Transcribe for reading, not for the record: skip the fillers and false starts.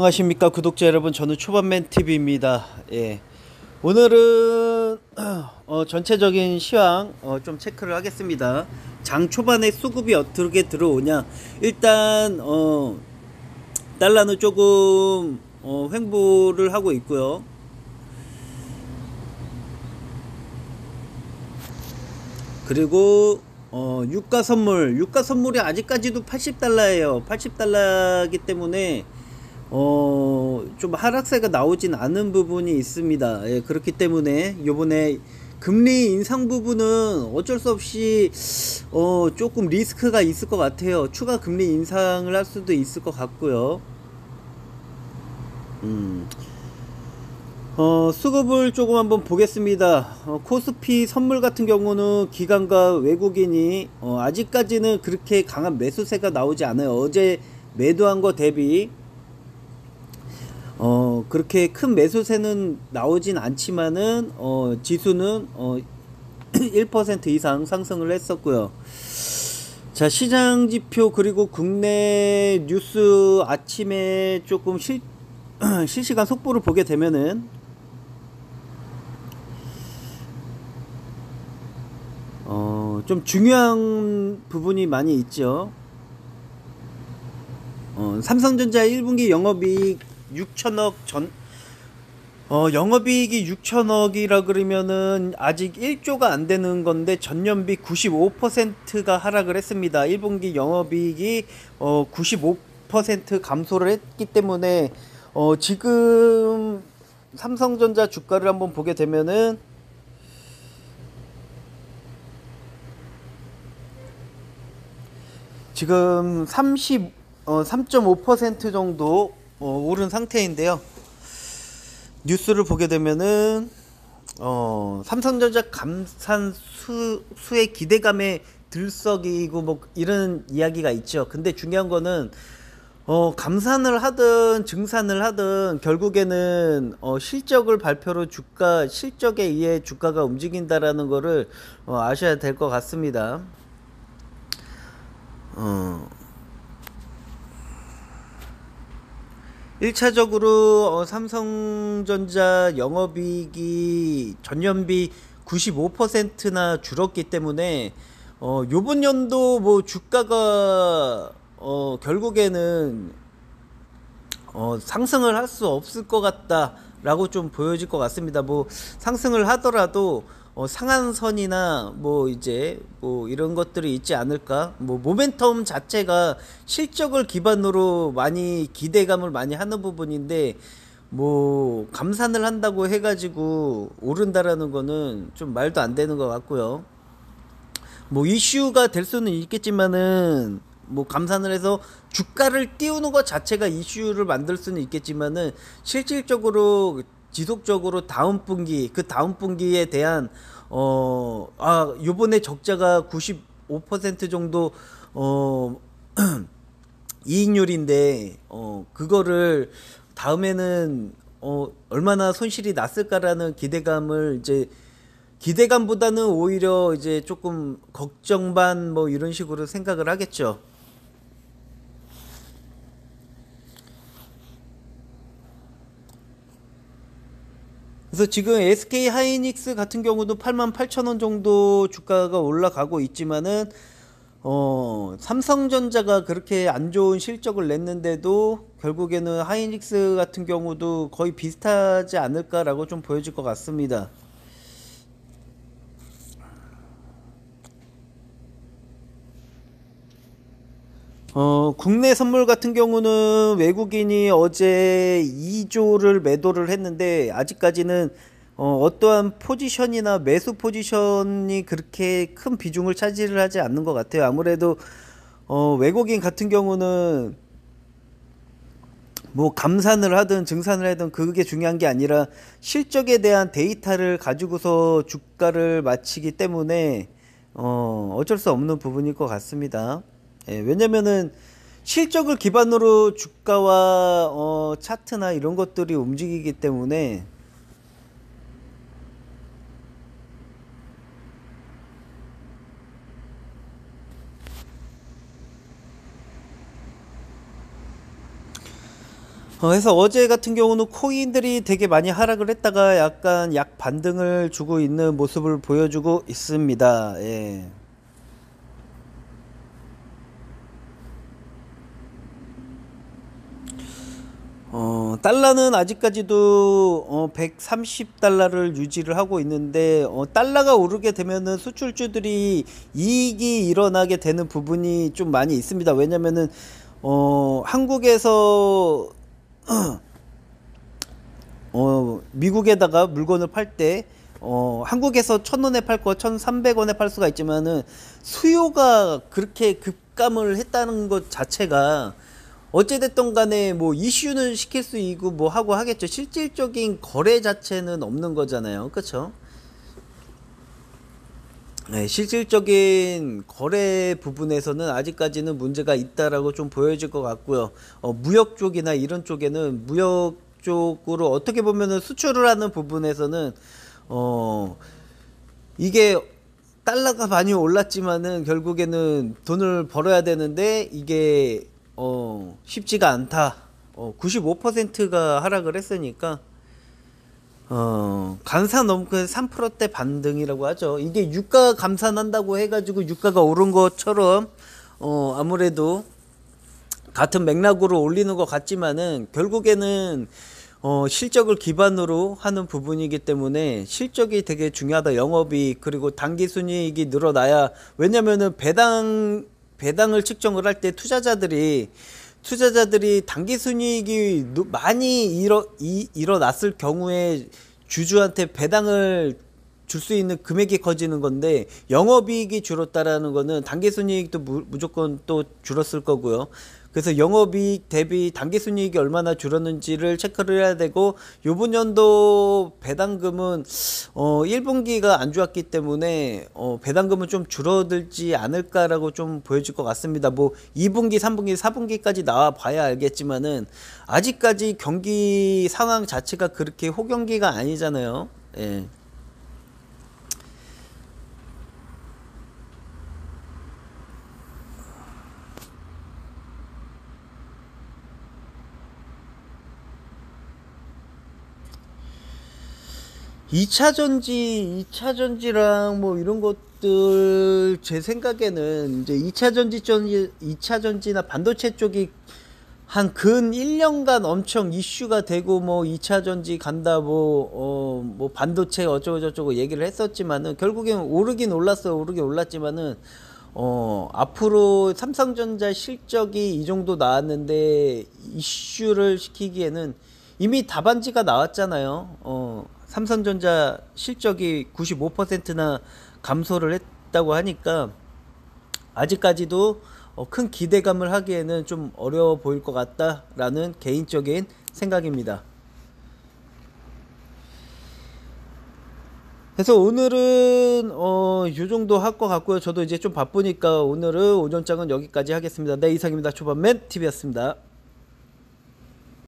안녕하십니까 구독자 여러분, 저는 초반맨TV입니다. 예. 오늘은 전체적인 시황 좀 체크를 하겠습니다. 장 초반에 수급이 어떻게 들어오냐. 일단 달러는 조금 횡보를 하고 있고요. 그리고 유가 선물이 아직까지도 80달러예요 80달러이기 때문에 좀 하락세가 나오진 않은 부분이 있습니다. 예, 그렇기 때문에 요번에 금리 인상 부분은 어쩔 수 없이 조금 리스크가 있을 것 같아요. 추가 금리 인상을 할 수도 있을 것 같고요. 음. 수급을 조금 한번 보겠습니다. 코스피 선물 같은 경우는 기관과 외국인이 아직까지는 그렇게 강한 매수세가 나오지 않아요. 어제 매도한 거 대비 그렇게 큰 매수세는 나오진 않지만은 지수는 1% 이상 상승을 했었고요. 자, 시장 지표 그리고 국내 뉴스 아침에 조금 실시간 속보를 보게 되면은 좀 중요한 부분이 많이 있죠. 삼성전자 1분기 영업이익 6천억 영업이익이 6천억이라 그러면은 아직 1조가 안 되는 건데 전년비 95%가 하락을 했습니다. 1분기 영업이익이 95% 감소를 했기 때문에 지금 삼성전자 주가를 한번 보게 되면은 지금 3.5% 정도 오른 상태인데요. 뉴스를 보게 되면은 삼성전자 감산 수의 기대감에 들썩이고 뭐 이런 이야기가 있죠. 근데 중요한 거는 감산을 하든 증산을 하든 결국에는 실적을 발표로 실적에 의해 주가가 움직인다라는 거를 아셔야 될 것 같습니다. 어, 1차적으로 삼성전자 영업이익이 전년비 95%나 줄었기 때문에 요번 연도 뭐 주가가 결국에는 상승을 할 수 없을 것 같다라고 좀 보여질 것 같습니다. 뭐 상승을 하더라도 상한선이나 뭐 이제 뭐 이런 것들이 있지 않을까. 뭐 모멘텀 자체가 실적을 기반으로 많이 기대감을 많이 하는 부분인데 뭐 감산을 한다고 해가지고 오른다라는 거는 좀 말도 안 되는 것 같고요. 뭐 이슈가 될 수는 있겠지만은 뭐 감산을 해서 주가를 띄우는 것 자체가 이슈를 만들 수는 있겠지만은 실질적으로 지속적으로 다음 분기 그 다음 분기에 대한 요번에 적자가 95% 정도 어 이익률인데 그거를 다음에는 얼마나 손실이 났을까라는 기대감을 이제 기대감보다는 오히려 이제 조금 걱정 반 뭐 이런 식으로 생각을 하겠죠. 그래서 지금 SK 하이닉스 같은 경우도 88,000원 정도 주가가 올라가고 있지만은 삼성전자가 그렇게 안 좋은 실적을 냈는데도 결국에는 하이닉스 같은 경우도 거의 비슷하지 않을까라고 좀 보여질 것 같습니다. 국내 선물 같은 경우는 외국인이 어제 2조를 매도를 했는데 아직까지는 어떠한 포지션이나 매수 포지션이 그렇게 큰 비중을 차지를 하지 않는 것 같아요. 아무래도 외국인 같은 경우는 뭐 감산을 하든 증산을 하든 그게 중요한 게 아니라 실적에 대한 데이터를 가지고서 주가를 맞추기 때문에 어쩔 수 없는 부분일 것 같습니다. 예, 왜냐면은 실적을 기반으로 주가와 차트나 이런 것들이 움직이기 때문에 그래서 어제 같은 경우는 코인들이 되게 많이 하락을 했다가 약간 약 반등을 주고 있는 모습을 보여주고 있습니다. 예. 달러는 아직까지도 130달러를 유지를 하고 있는데 달러가 오르게 되면은 수출주들이 이익이 일어나게 되는 부분이 좀 많이 있습니다. 왜냐면은 한국에서 미국에다가 물건을 팔 때 한국에서 1,000원에 팔 거 1,300원에 팔 수가 있지만은 수요가 그렇게 급감을 했다는 것 자체가 어찌됐든 간에 뭐 이슈는 시킬 수 있고 뭐 하고 하겠죠. 실질적인 거래 자체는 없는 거잖아요. 그쵸? 네, 실질적인 거래 부분에서는 아직까지는 문제가 있다라고 좀 보여질 것 같고요. 무역 쪽이나 이런 쪽에는 무역 쪽으로 어떻게 보면은 수출을 하는 부분에서는 어, 이게 달러가 많이 올랐지만은 결국에는 돈을 벌어야 되는데 이게 쉽지가 않다. 95%가 하락을 했으니까 감산 넘고 3%대 반등이라고 하죠. 이게 유가 감산한다고 해가지고 유가가 오른 것처럼 아무래도 같은 맥락으로 올리는 것 같지만은 결국에는 실적을 기반으로 하는 부분이기 때문에 실적이 되게 중요하다. 영업이익 그리고 단기순이익이 늘어나야 왜냐면은 배당을 측정을 할 때 투자자들이 단기순이익이 많이 일어났을 경우에 주주한테 배당을 줄 수 있는 금액이 커지는 건데 영업이익이 줄었다라는 거는 단기순이익도 무조건 또 줄었을 거고요. 그래서 영업이익 대비 단기순이익이 얼마나 줄었는지를 체크를 해야 되고 요번 연도 배당금은 1분기가 안 좋았기 때문에 배당금은 좀 줄어들지 않을까라고 좀 보여질 것 같습니다. 뭐 2분기, 3분기, 4분기까지 나와 봐야 알겠지만은 아직까지 경기 상황 자체가 그렇게 호경기가 아니잖아요. 예. 2차 전지랑 뭐 이런 것들 제 생각에는 이제 2차 전지나 반도체 쪽이 한 근 1년간 엄청 이슈가 되고 뭐 2차 전지 간다 뭐 반도체 어쩌고 저쩌고 얘기를 했었지만은 결국엔 오르긴 올랐지만은 앞으로 삼성전자 실적이 이 정도 나왔는데 이슈를 시키기에는 이미 답안지가 나왔잖아요. 삼성전자 실적이 95%나 감소를 했다고 하니까 아직까지도 큰 기대감을 하기에는 좀 어려워 보일 것 같다라는 개인적인 생각입니다. 그래서 오늘은 요 정도 할 것 같고요. 저도 이제 좀 바쁘니까 오늘은 오전장은 여기까지 하겠습니다. 네, 이상입니다. 초반맨 TV였습니다.